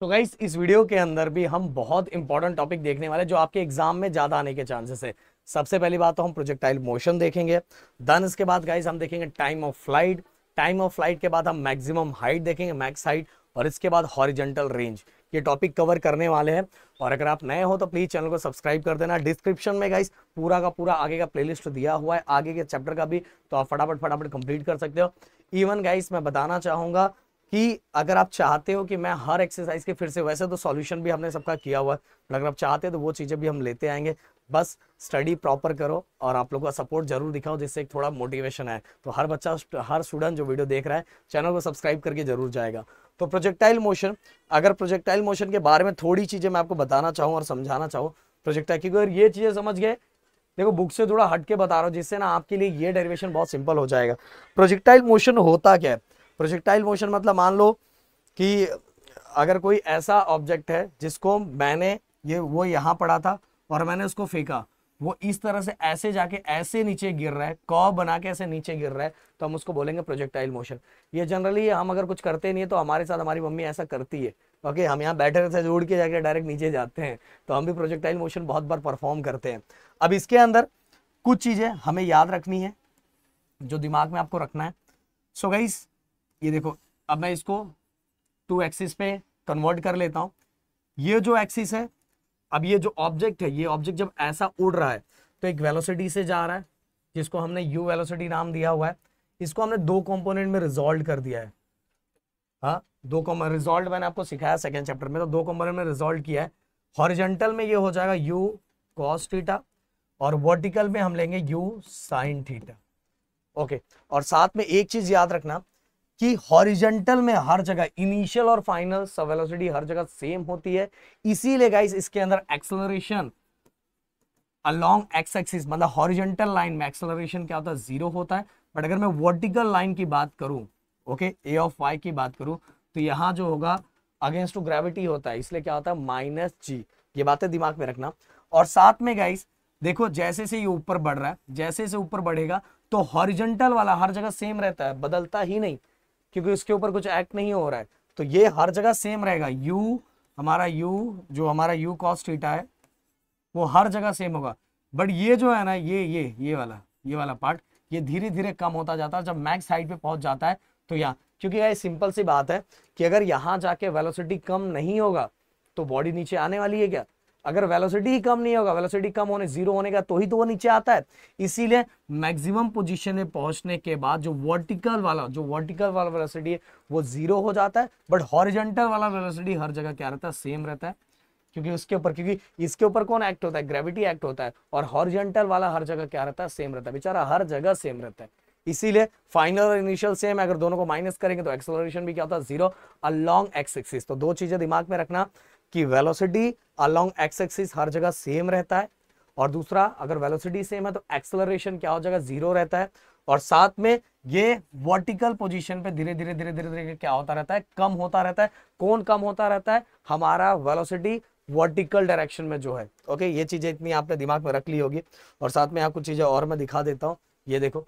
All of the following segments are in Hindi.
तो गाइस इस वीडियो के अंदर भी हम बहुत इंपॉर्टेंट टॉपिक देखने वाले हैं जो आपके एग्जाम में ज्यादा आने के चांसेस है। सबसे पहली बात तो हम प्रोजेक्टाइल मोशन देखेंगे। देन इसके बाद गाइस हम देखेंगे time of flight. Time of flight के बाद हम मैक्सिमम हाइट देखेंगे, मैक्स हाइट। और इसके बाद हॉरिजॉन्टल रेंज। ये टॉपिक कवर करने वाले हैं। और अगर आप नए हो तो प्लीज चैनल को सब्सक्राइब कर देना। डिस्क्रिप्शन में गाइस पूरा का पूरा आगे का प्लेलिस्ट दिया हुआ है, आगे के चैप्टर का भी, तो आप फटाफट फटाफट कंप्लीट कर सकते हो। इवन गाइस मैं बताना चाहूंगा कि अगर आप चाहते हो कि मैं हर एक्सरसाइज के फिर से, वैसे तो सॉल्यूशन भी हमने सबका किया हुआ है, पर अगर आप चाहते हो तो वो चीजें भी हम लेते आएंगे। बस स्टडी प्रॉपर करो और आप लोगों का सपोर्ट जरूर दिखाओ, जिससे एक थोड़ा मोटिवेशन है। तो हर बच्चा, हर स्टूडेंट जो वीडियो देख रहा है चैनल को सब्सक्राइब करके जरूर जाएगा। तो प्रोजेक्टाइल मोशन, अगर प्रोजेक्टाइल मोशन के बारे में थोड़ी चीजें मैं आपको बताना चाहूँ और समझाना चाहूँ प्रोजेक्टाइल, क्योंकि अगर ये चीजें समझ गए, देखो बुक से थोड़ा हट के बता रहा हूँ जिससे ना आपके लिए ये डेरिवेशन बहुत सिंपल हो जाएगा। प्रोजेक्टाइल मोशन होता क्या है? प्रोजेक्टाइल मोशन मतलब मान लो कि अगर कोई ऐसा ऑब्जेक्ट है जिसको मैंने वो यहां पड़ा था और मैंने उसको फेंका, वो इस तरह से ऐसे जाके ऐसे नीचे गिर रहा है, कर्व बना के ऐसे नीचे गिर रहा है, तो हम उसको बोलेंगे प्रोजेक्टाइल मोशन। ये जनरली हम अगर कुछ करते नहीं है तो हमारे साथ हमारी मम्मी ऐसा करती है। ओके, हम यहाँ बैठे रहते हैं, उड़ के जाके डायरेक्ट नीचे जाते हैं, तो हम भी प्रोजेक्टाइल मोशन बहुत बार परफॉर्म करते हैं। अब इसके अंदर कुछ चीजें हमें याद रखनी है, जो दिमाग में आपको रखना है। सो गाइस ये देखो, अब मैं इसको टू एक्सिस पे कन्वर्ट कर लेता हूं। ये जो एक्सिस है, अब ये जो ऑब्जेक्ट है, ये ऑब्जेक्ट जब ऐसा उड़ रहा है तो एक वेलोसिटी से जा रहा है, जिसको हमने यू वेलोसिटी नाम दिया हुआ है। इसको हमने दो कंपोनेंट में रिजॉल्व कर दिया है। हाँ, दो कंपोनेंट रिजॉल्व मैंने आपको सिखाया सेकंड चैप्टर में, तो दो कंपोनेंट में रिजॉल्व किया है। हॉरिजॉन्टल में ये हो जाएगा यू कॉस थीटा, और वर्टिकल में हम लेंगे यू साइन थीटा। ओके, और साथ में एक चीज याद रखना कि हॉरिजॉन्टल में हर जगह इनिशियल और फाइनल सब वेलोसिटी हर जगह सेम होती है। इसीलिए गाइस इसके अंदर एक्सेलरेशन अलोंग एक्स एक्सिस, मतलब हॉरिजॉन्टल लाइन में एक्सेलरेशन क्या होता है? जीरो होता है। बट अगर मैं वर्टिकल लाइन की बात करूं, ओके, ए ऑफ वाई की बात करूं, तो यहां जो होगा अगेंस्ट टू ग्रेविटी होता है, इसलिए क्या होता है? माइनस जी। ये बातें दिमाग में रखना। और साथ में गाइस देखो, जैसे से ये ऊपर बढ़ रहा है, जैसे से ऊपर बढ़ेगा तो हॉरिजॉन्टल वाला हर जगह सेम रहता है, बदलता ही नहीं, क्योंकि उसके ऊपर कुछ एक्ट नहीं हो रहा है, तो ये हर जगह सेम रहेगा। यू, हमारा यू जो हमारा यू कॉस थीटा है, वो हर जगह सेम होगा। बट ये जो है ना, ये वाला पार्ट, ये धीरे धीरे कम होता जाता है जब मैक्स हाइट पे पहुंच जाता है। तो यहाँ, क्योंकि ये सिंपल सी बात है कि अगर यहाँ जाके वेलोसिटी कम नहीं होगा तो बॉडी नीचे आने वाली है क्या? अगर वेलोसिटी ही कम नहीं होगा, वेलोसिटी कम होने, जीरो होने का, तो ही तो वो नीचे आता है। इसीलिए मैक्सिमम पोजीशन में पहुंचने के बाद जो वर्टिकल वाला वेलोसिटी है वो जीरो हो जाता है। बट हॉरिजॉन्टल वाला वेलोसिटी हर जगह क्या रहता है? सेम रहता है, क्योंकि इसके ऊपर कौन एक्ट होता है? ग्रेविटी एक्ट होता है। और हॉरिजॉन्टल वाला हर जगह क्या रहता है? सेम रहता है, बेचारा हर जगह सेम रहता है। इसीलिए फाइनल और इनिशियल सेम है, अगर दोनों को माइनस करेंगे तो एक्सेलरेशन भी क्या होता है? Zero along x axis. तो दो चीजें दिमाग में रखना कि वेलोसिटी अलोंग एक्स एक्सिस हर जगह सेम रहता है, और दूसरा, अगर वेलोसिटी सेम है तो एक्सेलरेशन क्या हो जाएगा? जीरो रहता है। और साथ में ये वर्टिकल पोजीशन पे धीरे धीरे धीरे धीरे धीरे क्या होता रहता है? कम होता रहता है। कौन कम होता रहता है? हमारा वेलोसिटी वर्टिकल डायरेक्शन में जो है। ओके, ये चीजें इतनी आपने दिमाग में रख ली होगी। और साथ में आपको चीजें और मैं दिखा देता हूं। ये देखो,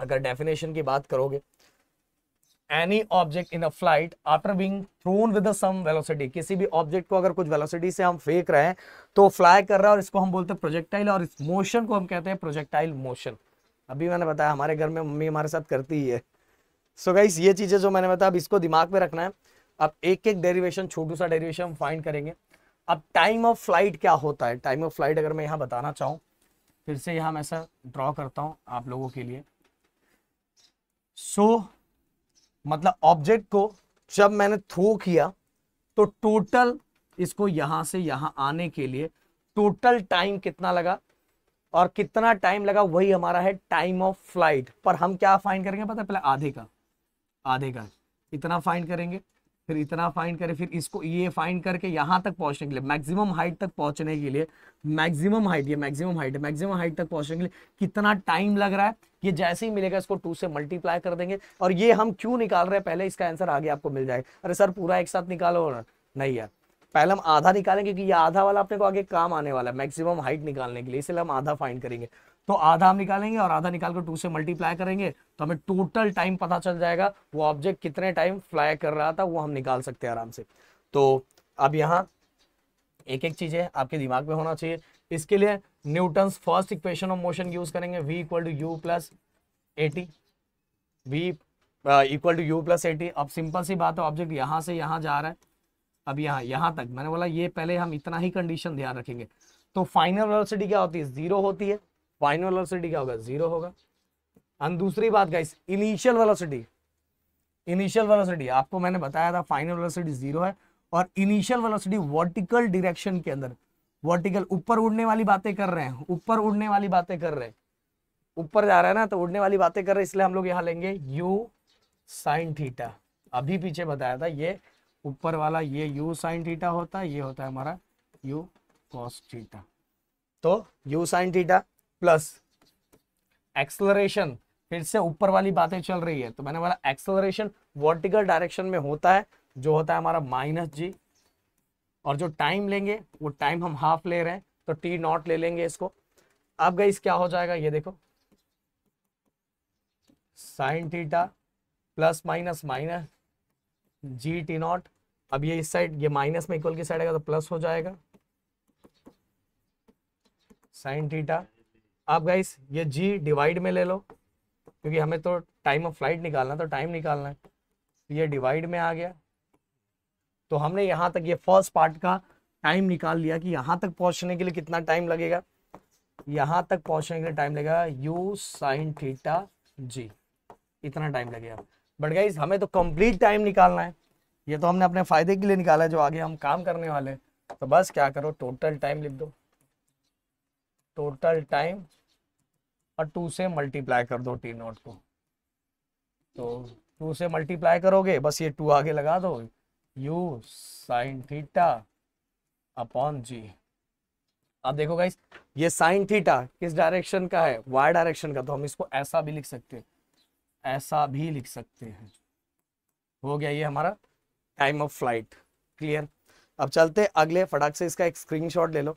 अगर डेफिनेशन की बात करोगे, any object in a flight after being thrown with some velocity, किसी भी ऑब्जेक्ट को अगर कुछ वेलोसिटी से हम फेंक रहे हैं तो फ्लाई कर रहा है, और इसको हम बोलते हैं प्रोजेक्टाइल, और इस मोशन को हम कहते हैं प्रोजेक्टाइल मोशन। अभी मैंने बताया हमारे घर में मम्मी हमारे साथ करती ही है। सो गाइस ये चीजें जो मैंने बताया, अब इसको दिमाग में रखना है। अब एक एक डेरिवेशन, छोटू सा डेरिवेशन हम फाइंड करेंगे। अब टाइम ऑफ फ्लाइट क्या होता है? टाइम ऑफ फ्लाइट अगर मैं यहाँ बताना चाहूँ, फिर से यहाँ मैं ऐसा ड्रॉ करता हूँ आप लोगों के लिए। सो मतलब ऑब्जेक्ट को जब मैंने थ्रो किया तो टोटल इसको यहां से यहां आने के लिए टोटल टाइम कितना लगा, और कितना टाइम लगा वही हमारा है टाइम ऑफ फ्लाइट। पर हम क्या फाइंड करेंगे पता है? पहले आधे का इतना फाइंड करेंगे, फिर इतना फाइंड करें, फिर इसको ये फाइंड करके यहां तक पहुंचने के लिए, मैक्सिमम हाइट तक पहुंचने के लिए, मैक्सिमम हाइट, ये मैक्सिमम हाइट है, मैक्सिमम हाइट तक पहुंचने के लिए कितना टाइम लग रहा है, ये जैसे ही मिलेगा इसको 2 से मल्टीप्लाई कर देंगे। और ये हम क्यों निकाल रहे हैं, पहले इसका आंसर आगे आपको मिल जाएगा। अरे सर पूरा एक साथ निकालो ना, नहीं यार, पहले हम आधा निकालेंगे, क्योंकि ये आधा वाला अपने को आगे काम आने वाला है मैक्सिमम हाइट निकालने के लिए, इसलिए हम आधा फाइंड करेंगे। तो आधा हम निकालेंगे और आधा निकाल कर 2 से मल्टीप्लाई करेंगे, तो हमें टोटल टाइम पता चल जाएगा, वो ऑब्जेक्ट कितने टाइम फ्लाई कर रहा था वो हम निकाल सकते हैं आराम से। तो अब यहाँ एक एक चीजें आपके दिमाग में होना चाहिए। इसके लिए Newton's first equation of motion use करेंगे, v equal to u plus a t, v equal to u plus a t. अब सिंपल सी बात है, ऑब्जेक्ट यहाँ से यहाँ जा रहा है, अब यहाँ तक मैंने बोला ये पहले हम इतना ही कंडीशन ध्यान रखेंगे। तो फाइनल वेलोसिटी क्या होती है, 0 होती है। फाइनल वेलोसिटी क्या होगा, 0 होगा। और दूसरी बात गाइस, इनिशियल वेलोसिटी आपको मैंने बताया था फाइनल वेलोसिटी 0 है, और इनिशियल वेलोसिटी वर्टिकल डायरेक्शन के अंदर, वर्टिकल ऊपर उड़ने वाली बातें कर रहे हैं, ऊपर उड़ने वाली बातें कर रहे हैं, ऊपर जा रहा है ना, तो उड़ने वाली बातें कर रहे हैं, इसलिए हम लोग यहाँ लेंगे u साइन थीटा। अभी पीछे बताया था ये ऊपर वाला ये u साइन थीटा होता है, ये होता है हमारा u cos थीटा। तो u sine theta plus acceleration, फिर से ऊपर वाली बातें चल रही है, तो मैंने बोला एक्सेलरेशन वर्टिकल डायरेक्शन में होता है, जो होता है हमारा माइनस जी, और जो टाइम लेंगे वो टाइम हम हाफ ले रहे हैं, तो टी नॉट ले लेंगे इसको। अब गाइस क्या हो जाएगा, ये देखो sine theta plus minus minus G T not. अब ये इस साइड, ये माइनस में इक्वल की साइड आएगा तो प्लस हो जाएगा साइन थीटा। अब गाइस ये जी डिवाइड में ले लो, क्योंकि हमें तो टाइम ऑफ फ्लाइट निकालना, तो टाइम निकालना है, ये डिवाइड में आ गया। तो हमने यहाँ तक ये फर्स्ट पार्ट का टाइम निकाल लिया कि यहाँ तक पहुँचने के लिए कितना टाइम लगेगा, यहाँ तक पहुँचने के लिए टाइम लगेगा u साइन थीटा जी, इतना टाइम लगेगा। बट गाइस हमें तो कंप्लीट टाइम निकालना है, ये तो हमने अपने फायदे के लिए निकाला है, जो आगे हम काम करने वाले हैं। तो बस क्या करो, टोटल टाइम लिख दो, टोटल टाइम, और 2 से मल्टीप्लाई कर दो टी नॉट को। तो 2 से मल्टीप्लाई करोगे, बस ये 2 आगे लगा दो, u sine theta upon g. अब देखो गाइस, ये साइन थीटा किस डायरेक्शन का है, y डायरेक्शन का, तो हम इसको ऐसा भी लिख सकते हैं, ऐसा भी लिख सकते हैं। हो गया ये हमारा टाइम ऑफ फ्लाइट, क्लियर। अब चलते अगले, फटाक से इसका एक स्क्रीनशॉट ले लो।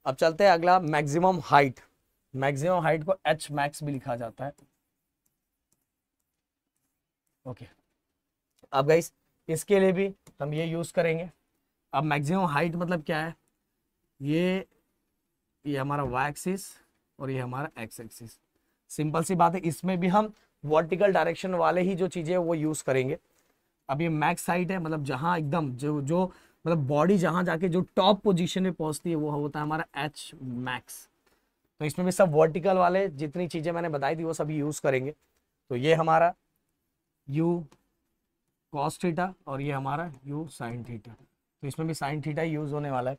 अब चलते हैं अगला, मैक्सिमम हाइट। मैक्सिमम हाइट को h मैक्स भी लिखा जाता है, ओके। अब गाइस इसके लिए भी हम ये यूज करेंगे। अब मैक्सिमम हाइट मतलब क्या है, ये हमारा y एक्सिस और ये हमारा x एक्सिस। सिंपल सी बात है, इसमें भी हम वर्टिकल डायरेक्शन वाले ही जो चीजें वो यूज करेंगे। अब ये मैक्स हाइट है, मतलब जहां एकदम जो मतलब बॉडी जहां जाके जो टॉप पोजीशन में पहुंचती है, वो होता है हमारा h मैक्स। तो इसमें भी सब वर्टिकल वाले जितनी चीजें मैंने बताई थी वो सभी यूज करेंगे। तो ये हमारा u cos थीटा और ये हमारा u sin थीटा, तो इसमें भी sin थीटा यूज होने वाला है।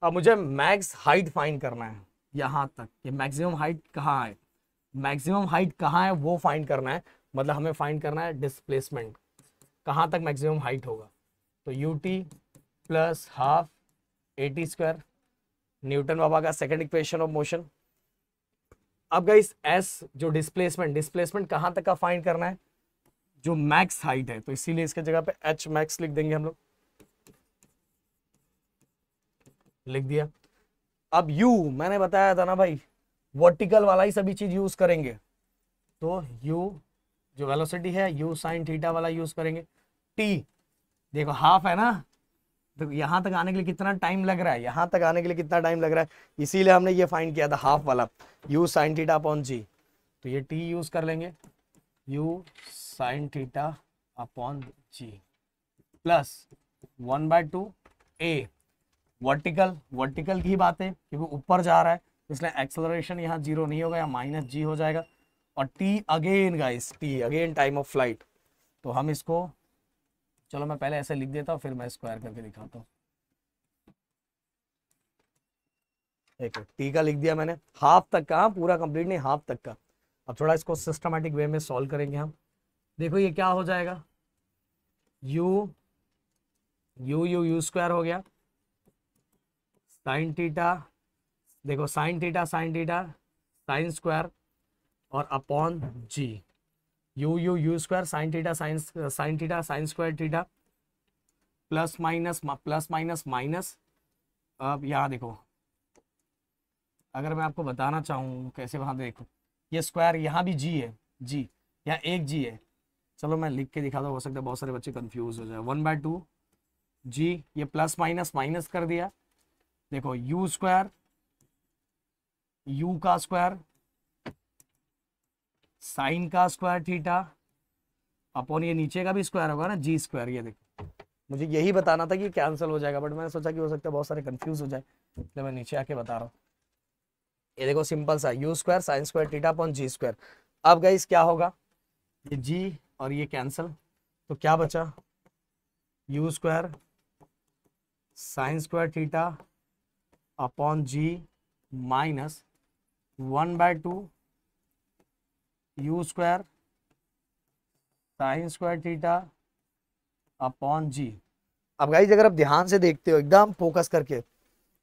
अब मुझे मैक्स हाइट फाइंड करना है, यहाँ तक ये मैक्सिमम हाइट कहाँ है, मैक्सिमम हाइट कहाँ है वो फाइंड करना है, मतलब हमें फाइंड करना है डिस्प्लेसमेंट, कहाँ तक मैक्सिमम हाइट होगा। तो ut plus half at square, Newton बाबा का सेकंड इक्वेशन ऑफ मोशन। अब गाइस s जो डिस्प्लेसमेंट कहाँ तक का फाइंड करना है, जो मैक्स हाइट है, तो इसीलिए इसके जगह पे h मैक्स लिख देंगे हम लोग, लिख दिया। अब u मैंने बताया था ना भाई, वर्टिकल वाला ही सभी चीज यूज करेंगे, तो u जो वेलोसिटी है u साइन थीटा वाला यूज करेंगे। t देखो हाफ है ना, तो यहां तक आने के लिए कितना टाइम लग रहा है, यहां तक आने के लिए कितना टाइम लग रहा है, इसीलिए हमने ये फाइंड किया था हाफ वाला, u sine theta upon g. तो ये t यूज कर लेंगे, u sine theta upon g plus 1/2 a, vertical की बात है क्योंकि ऊपर जा रहा है, इसलिए एक्सेलरेशन यहाँ 0 नहीं होगा, या माइनस जी हो जाएगा। और t again guys, t again time of flight. तो हम इसको, चलो मैं पहले ऐसे लिख देता हूँ, फिर मैं स्क्वायर करके दिखाता हूँ। एक t का लिख दिया मैंने, हाफ तक का, पूरा कंप्लीट नहीं, हाफ तक का। अब थोड़ा इसको सिस्टमैटिक वे में सॉल्व करेंगे हम। देखो ये क्या हो जाएगा, u स्क्वायर हो गया, साइन थीटा, देखो साइन थीटा साइन स्क्वायर और upon g, u square sine theta sine square theta, plus minus minus. अब यहाँ देखो, अगर मैं आपको बताना चाहूँ कैसे, वहाँ देखो ये स्क्वायर, यहाँ भी जी है, जी यहाँ एक जी है, चलो मैं लिख के दिखाता हूँ, हो सकता है बहुत सारे बच्चे कंफ्यूज हो जाए। 1/2 जी, ये प्लस माइनस माइनस कर दिया, देखो यू स्क्वायर, यू का स्क्वायर साइन का स्क्वायर थीटा अपॉन ये नीचे का भी स्क्वायर होगा ना, जी स्क्वायर। ये देखो मुझे यही बताना था कि कैंसिल हो जाएगा, बट मैंने सोचा कि हो सकता है बहुत सारे कंफ्यूज हो जाए, इसलिए मैं नीचे आके बता रहा हूँ। ये देखो सिंपल सा u square sine square theta upon g square. अब गाइस क्या होगा, ये जी और ये कैंसिल, तो क्या बचा, u square sine square theta upon g minus 1/2 u square sine square theta upon g. अब गाइस अगर आप ध्यान से देखते हो एकदम फोकस करके,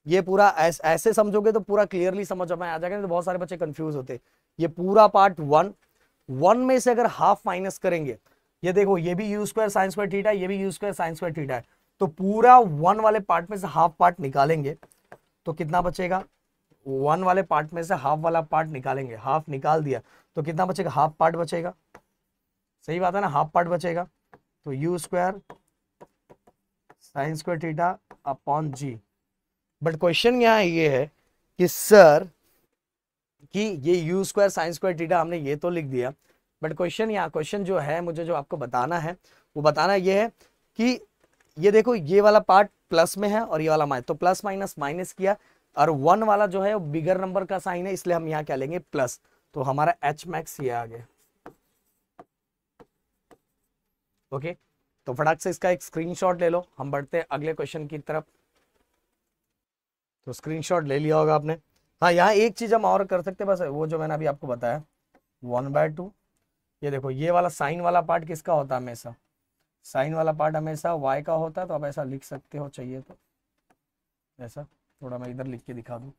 ये पूरा ऐसे समझोगे तो पूरा क्लियरली समझ में आ जाएगा, नहीं तो बहुत सारे बच्चे कंफ्यूज होते हैं। ये पूरा पार्ट वन में से अगर हाफ माइनस करेंगे, ये देखो ये भी you square sine square theta, ये भी you square sine square theta है, तो पूरा वन वाले पार्ट में से हाफ पार्ट निकालेंगे तो कितना बचेगा, वन वाले पार्ट में से हाफ वाला पार्ट निकालेंगे, हाफ निकाल दिया तो कितना बचेगा, हाफ पार्ट बचेगा। सही बात है ना, हाफ पार्ट बचेगा, तो u square sine square theta upon g. But question यहाँ ये है कि सर कि ये u square sine square theta हमने ये तो लिख दिया, बट क्वेश्चन जो है मुझे जो आपको बताना है वो बताना ये है कि ये देखो ये वाला पार्ट प्लस में है और ये वाला माइनस, तो प्लस माइनस माइनस किया, और वन वाला जो है वो बिगर नंबर का साइन है, इसलिए हम यहाँ क्या लेंगे प्लस, तो हमारा एच मैक्स ये आ गया। ओके, तो फटाक से इसका एक स्क्रीनशॉट ले लो, हम बढ़ते हैं अगले क्वेश्चन की तरफ। तो स्क्रीनशॉट ले लिया होगा आपने। हाँ, यहाँ एक चीज हम और कर सकते हैं, बस वो जो मैंने अभी आपको बताया 1/2। ये देखो ये वाला साइन वाला पार्ट किसका होता है, हमेशा साइन वाला पार्ट हमेशा y का होता है, तो आप ऐसा लिख सकते हो, चाहिए तो ऐसा, थोड़ा मैं इधर लिख के दिखा दूं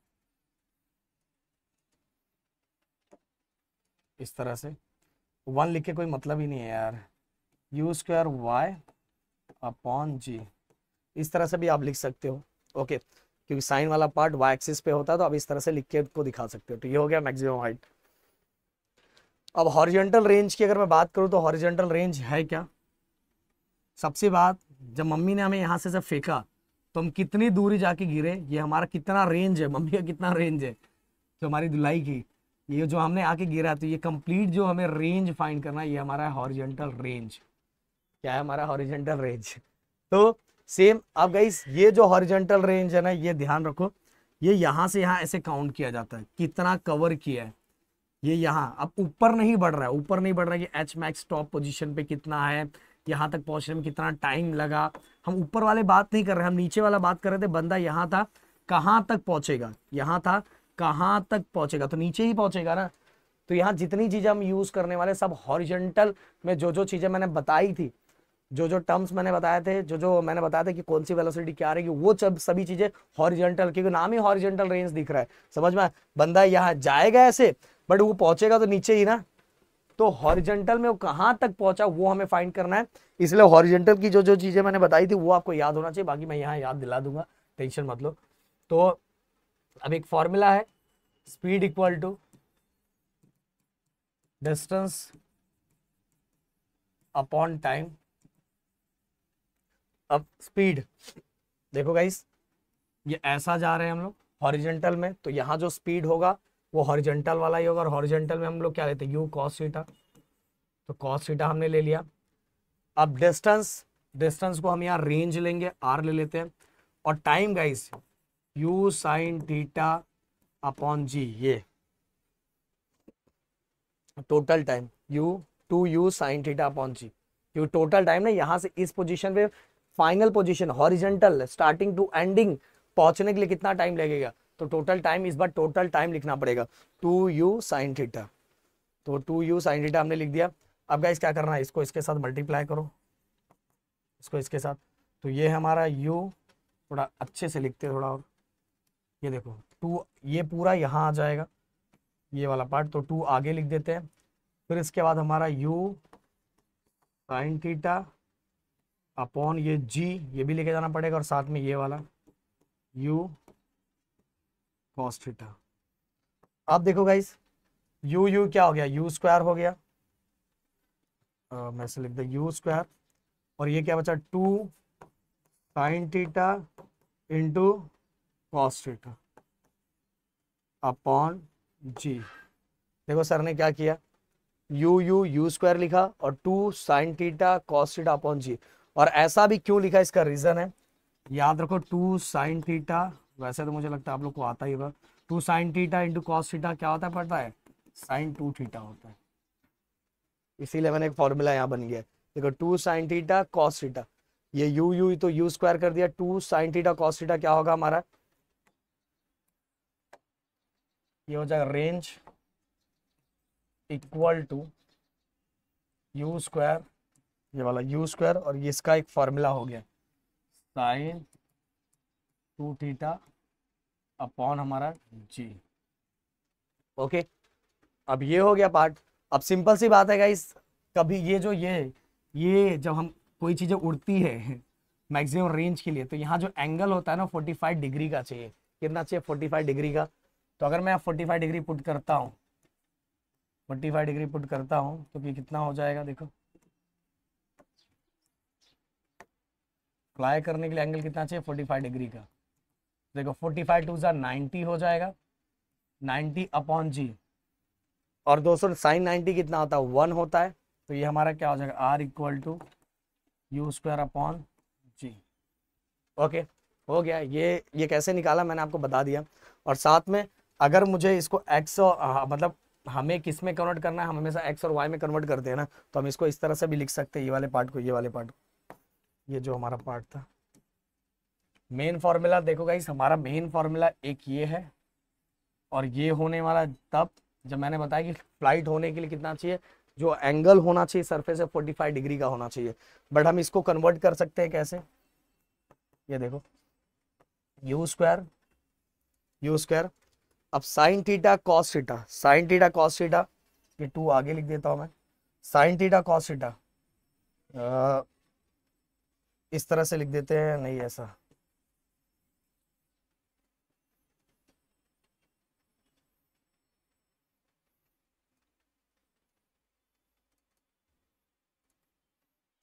इस तरह से, वन लिख के कोई मतलब ही नहीं है यार, यू स्क्वायर वाई अपॉन जी, इस तरह से भी आप लिख सकते हो। ओके, क्योंकि साइन वाला पार्ट वाई एक्सिस पे होता है, तो आप इस तरह से लिख के को दिखा सकते हो। तो ये हो गया मैक्सिमम हाइट। अब हॉरिजॉन्टल रेंज की अगर मैं बात करूं तो हॉरिजॉन्टल रेंज है क्या, सबसे बात, जब मम्मी ने हमें यहाँ से जब फेंका तो हम कितनी दूरी जाके गिरे, ये हमारा कितना रेंज है, मम्मी का कितना रेंज है जो हमारी धुलाई की, ये जो हमने आके गिरा, तो ये कंप्लीट जो हमें रेंज फाइंड करना है, ये हमारा हॉरिजॉन्टल रेंज। क्या है हमारा हॉरिजॉन्टल रेंज। तो सेम अब गाइस ये जो हॉरिजॉन्टल रेंज है ना, ये ध्यान रखो, ये यहाँ से यहाँ ऐसे काउंट किया जाता है कितना कवर किया है, ये यहाँ अब ऊपर नहीं बढ़ रहा है, ऊपर नहीं बढ़ रहा है कि एच मैक्स टॉप पोजीशन पे कितना है, यहाँ तक पहुंचने में कितना टाइम लगा, हम ऊपर वाले बात नहीं कर रहे, हम नीचे वाला बात कर रहे थे, बंदा यहाँ था कहाँ तक पहुंचेगा, यहाँ था कहाँ तक पहुंचेगा, तो नीचे ही पहुंचेगा ना। तो यहाँ जितनी चीजें हम यूज करने वाले सब हॉरिजॉन्टल में, जो जो चीजें मैंने बताई थी, जो जो टर्म्स मैंने बताए थे, जो जो मैंने बताया था कि कौन सी वेलोसिटी क्या रहेगी, वो सभी चीजें हॉरिजॉन्टल, क्योंकि नाम ही हॉरिजॉन्टल रेंज दिख रहा है, समझ में, बंदा यहाँ जाएगा ऐसे, बट वो पहुंचेगा तो नीचे ही ना, तो हॉरिजॉन्टल में वो कहां तक पहुंचा वो हमें फाइंड करना है। इसलिए हॉरिजॉन्टल की जो जो चीजें मैंने बताई थी वो आपको याद होना चाहिए, बाकी मैं यहाँ याद दिला दूंगा, टेंशन मत लो। तो अब एक फॉर्मूला है, speed equal to distance upon time. अब स्पीड देखो गाइस, ये ऐसा जा रहे हैं हम लोग हॉरिजॉन्टल में, तो यहाँ जो स्पीड होगा वो हॉरिजॉन्टल वाला ही होगा, और हॉरिजॉन्टल में हम लोग क्या लेते हैं, यू कॉस थीटा, तो कॉस थीटा हमने ले लिया। अब डिस्टेंस को हम यहाँ रेंज लेंगे, आर ले लेते हैं, और time guys u sine theta upon g, ये total time u sine theta upon g, u total time ना, यहाँ से इस पोजीशन पे final position horizontal starting to ending पहुंचने के लिए कितना टाइम लगेगा, तो टोटल टाइम, इस बार टोटल टाइम लिखना पड़ेगा 2u साइन थीटा, तो 2u साइन थीटा हमने लिख दिया। अब गाइस क्या करना है, इसको इसके साथ मल्टीप्लाई करो, इसको इसके साथ, तो ये हमारा u, थोड़ा अच्छे से लिखते हैं थोड़ा और, ये देखो 2, ये पूरा यहाँ आ जाएगा ये वाला पार्ट, तो 2 आगे लिख देते हैं, फिर इसके बाद हमारा u साइन थीटा अपॉन ये g, ये भी लेके जाना पड़ेगा, और साथ में ये वाला u कॉस थीटा। अब देखो गाइस यू क्या हो गया, यू स्क्वायर हो गया, मैं से लिख दे यू स्क्वायर, और ये क्या बचा 2 sine theta into cos theta upon g. देखो सर ने क्या किया, यू स्क्वायर लिखा और 2 sine theta cos theta upon g. और ऐसा भी क्यों लिखा, इसका रीजन है, याद रखो 2 साइन थीटा, वैसे तो मुझे लगता है आप लोग को आता ही होगा, 2 sine theta into cos theta क्या होता है पता है, साइन 2 थीटा होता है। इसीलिए मैंने एक फॉर्मूला यहाँ बन गया। देखो 2 साइन थीटा कॉस थीटा, ये यू तो यू स्क्वायर कर दिया, 2 साइन थीटा कॉस थीटा क्या होगा हमारा, ये हो जाएगा range equal to u square, ये वाला यू स्क्वायर, और ये इसका एक फॉर्मूला हो गया साइन 2 थीटा अपॉन हमारा जी। ओके, अब ये हो गया पार्ट। अब सिंपल सी बात है गाइस, कभी ये जब हम कोई चीजें उड़ती है मैक्सिमम रेंज के लिए, तो यहाँ जो एंगल होता है ना 45 डिग्री का चाहिए। कितना चाहिए, 45 डिग्री का। तो अगर मैं 45 डिग्री पुट करता हूँ, 45 डिग्री पुट करता हूँ तो ये कितना हो जाएगा, देखो फ्लाई करने के लिए एंगल कितना चाहिए 45 डिग्री का। देखो 45 टू ज़ा 90 हो जाएगा, 90 अपॉन जी। और दोस्तों साइन 90 कितना होता है, 1 होता है। तो ये हमारा क्या हो जाएगा, R equal to u square upon g. Okay, हो गया। ये कैसे निकाला मैंने आपको बता दिया। और साथ में अगर मुझे इसको एक्स मतलब हमें किस में कन्वर्ट करना है, हम हमेशा एक्स और वाई में कन्वर्ट करते हैं ना, तो हम इसको इस तरह से भी लिख सकते हैं, ये वाले पार्ट को, ये वाले पार्ट को, ये जो हमारा पार्ट था। मेन फॉर्मूला देखो गाइस, हमारा मेन फॉर्मूला एक ये है, और ये होने वाला तब जब मैंने बताया कि फ्लाइट होने के लिए कितना चाहिए, जो एंगल होना चाहिए सरफेस से 45 डिग्री का होना चाहिए। बट हम इसको कन्वर्ट कर सकते हैं कैसे, ये देखो यू स्क्वायर, अब sign theta cos theta, sign theta cos theta, ये 2 आगे लिख देता हूं मैं, साइन थीटा कॉस थीटा इस तरह से लिख देते हैं, नहीं ऐसा,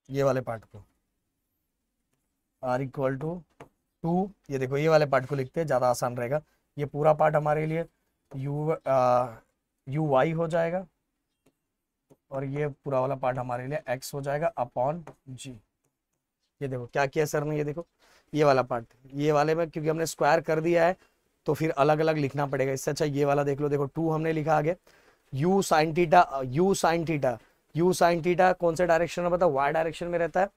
ये वाले पार्ट को आर इक्वल टू 2, ये देखो ये वाले पार्ट को लिखते हैं, ज़्यादा आसान रहेगा। ये पूरा पार्ट हमारे लिए यू वाई हो जाएगा, और ये पूरा वाला पार्ट हमारे लिए एक्स हो जाएगा अपॉन जी। ये देखो क्या किया सर ने, ये देखो ये वाला पार्ट, ये वाले में क्योंकि हमने स्क्वायर कर दिया है तो फिर अलग अलग लिखना पड़ेगा। इससे अच्छा ये वाला देख लो, देखो 2 हमने लिखा आगे, यू साइन थीटा कौन से डायरेक्शन में पता है, वाई डायरेक्शन में रहता है,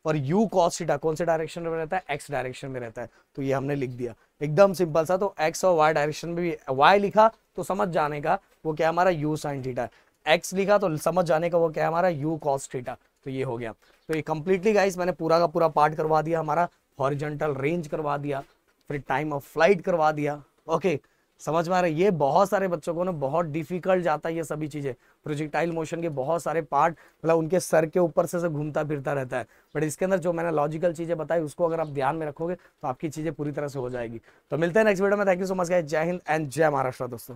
और यू कॉस थीटा कौन से डायरेक्शन में रहता है, एक्स डायरेक्शन में रहता है। तो ये हमने लिख दिया, एकदम सिंपल सा। तो एक्स और वाई डायरेक्शन में भी वाई लिखा तो समझ जाने का वो क्या हमारा यू साइन थीटा, एक्स लिखा तो समझ जाने का वो क्या हमारा यू कॉस थीटा। तो ये हो गया। तो ये कंप्लीटली गाइस मैंने पूरा का पूरा पार्ट करवा दिया, हमारा हॉरिजॉन्टल रेंज करवा दिया, फिर टाइम ऑफ फ्लाइट करवा दिया। ओके, समझ में आ रहा है। ये बहुत सारे बच्चों को ना बहुत डिफिकल्ट जाता है ये सभी चीजें, प्रोजेक्टाइल मोशन के बहुत सारे पार्ट, मतलब उनके सर के ऊपर से घूमता फिरता रहता है। बट इसके अंदर जो मैंने लॉजिकल चीजें बताई उसको अगर आप ध्यान में रखोगे तो आपकी चीजें पूरी तरह से हो जाएगी। तो मिलते हैं नेक्स्ट वीडियो में। Thank you so much guys, जय हिंद एंड जय महाराष्ट्र दोस्तों।